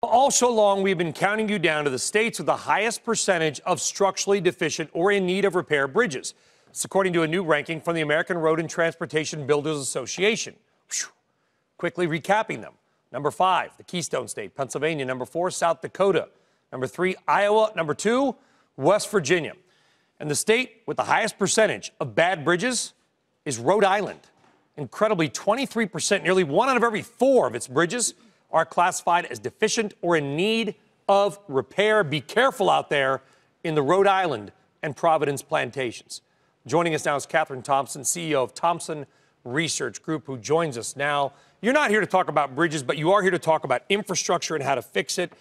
All so long, we've been counting you down to the states with the highest percentage of structurally deficient or in need of repair bridges. It's according to a new ranking from the American Road and Transportation Builders Association. Whew. Quickly recapping them. Number 5, the Keystone State, Pennsylvania. Number 4, South Dakota. Number 3, Iowa. Number 2, West Virginia. And the state with the highest percentage of bad bridges is Rhode Island. Incredibly, 23%, nearly 1 out of every 4 of its bridges are classified as deficient or in need of repair. Be careful out there in the Rhode Island and Providence plantations. Joining us now is Kathryn Thompson, CEO of Thompson Research Group, who joins us now. You're not here to talk about bridges, but you are here to talk about infrastructure and how to fix it.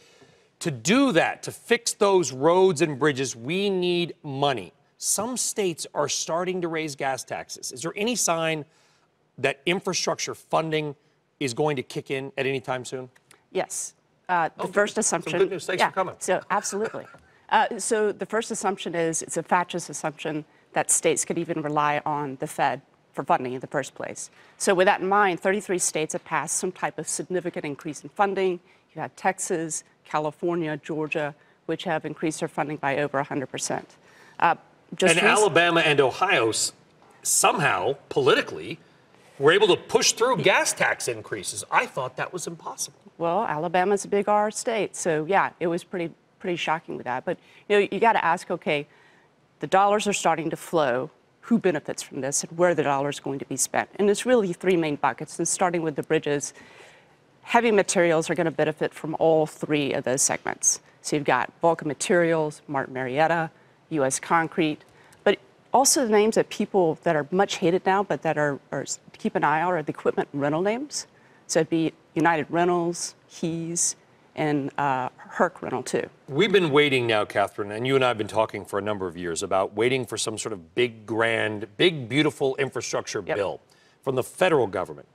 To do that, to fix those roads and bridges, we need money. Some states are starting to raise gas taxes. Is there any sign that infrastructure funding is going to kick in at any time soon? Yes. The first assumption. Some good news. Thanks for coming. So absolutely. So the first assumption is it's a fatuous assumption that states could even rely on the Fed for funding in the first place. So with that in mind, 33 states have passed some type of significant increase in funding. You have Texas, California, Georgia, which have increased their funding by over 100%. And Alabama and Ohio somehow, politically, were able to push through gas tax increases. I thought that was impossible. Well, Alabama's a big R state, so yeah, it was pretty shocking with that. But you got to ask, okay, the dollars are starting to flow. Who benefits from this, and where the dollars going to be spent? And it's really 3 main buckets. And starting with the bridges, heavy materials are going to benefit from all 3 of those segments. So you've got Vulcan Materials, Martin Marietta, U.S. Concrete, but also the names of people that are much hated now, but that are keep an eye out are the equipment rental names. So it'd be United Rentals, Keys, and Herc Rental too. We've been waiting now, Kathryn, and you and I have been talking for a number of years about waiting for some sort of big, grand, big, beautiful infrastructure bill from the federal government.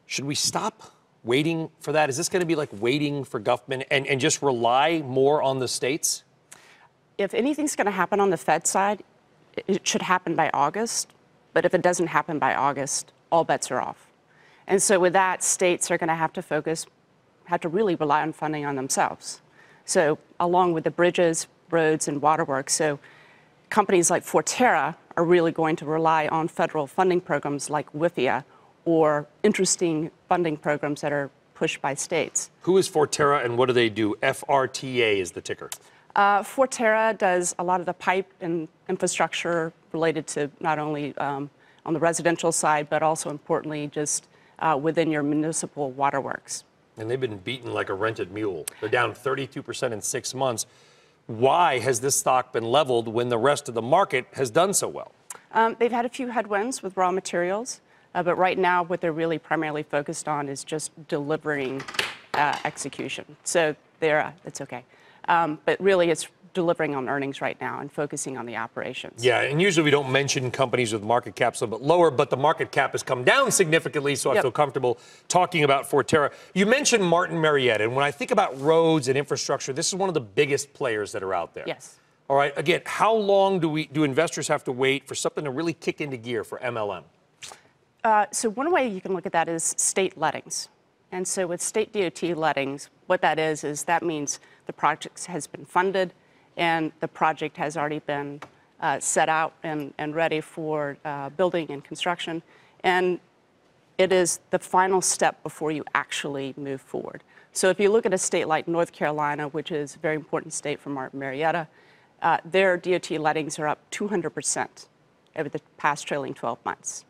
Should we stop waiting for that? Is this going to be like waiting for government and just rely more on the states? If anything's going to happen on the Fed side, it should happen by August. But if it doesn't happen by August, all bets are off. And so with that, states are going to have to really rely on funding on themselves. So along with the bridges, roads, and waterworks, so companies like Forterra are really going to rely on federal funding programs like WIFIA or interesting funding programs that are pushed by states. Who is Forterra and what do they do? FRTA is the ticker. Forterra does a lot of the pipe and infrastructure related to not only on the residential side, but also importantly just within your municipal waterworks. And they've been beaten like a rented mule. They're down 32% in 6 months. Why has this stock been leveled when the rest of the market has done so well? They've had a few headwinds with raw materials, but right now what they're really primarily focused on is just delivering execution. So it's okay. But really it's delivering on earnings right now and focusing on the operations. Yeah, and usually we don't mention companies with market caps a little bit lower, but the market cap has come down significantly, so I feel comfortable talking about Forterra. You mentioned Martin Marietta, and when I think about roads and infrastructure, this is one of the biggest players that are out there. Yes. All right, again, how long do investors have to wait for something to really kick into gear for MLM? So one way you can look at that is state lettings. And so with state DOT lettings, what that is that means the project has been funded and the project has already been set out and ready for building and construction. And it is the final step before you actually move forward. So if you look at a state like North Carolina, which is a very important state for Martin Marietta, their DOT lettings are up 200% over the past trailing 12 months.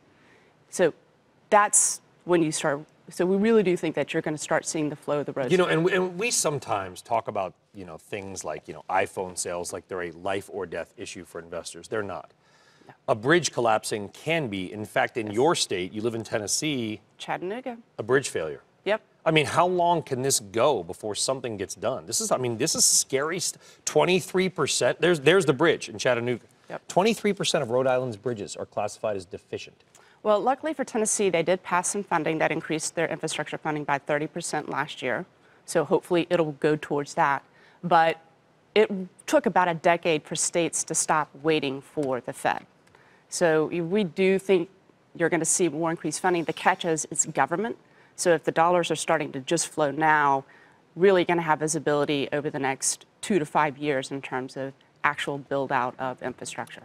So that's when you start. So we really do think that you're going to start seeing the flow of the roads. And we sometimes talk about, things like, iPhone sales like they're a life or death issue for investors. They're not. No. A bridge collapsing can be. In fact, in your state, you live in Tennessee. Chattanooga. A bridge failure. Yep. I mean, how long can this go before something gets done? This is scary. 23%. There's the bridge in Chattanooga. Yep. 23% of Rhode Island's bridges are classified as deficient. Well, luckily for Tennessee, they did pass some funding that increased their infrastructure funding by 30% last year. So hopefully it'll go towards that. But it took about a decade for states to stop waiting for the Fed. So we do think you're going to see more increased funding. The catch is it's government. So if the dollars are starting to just flow now, really going to have visibility over the next 2 to 5 years in terms of actual build out of infrastructure.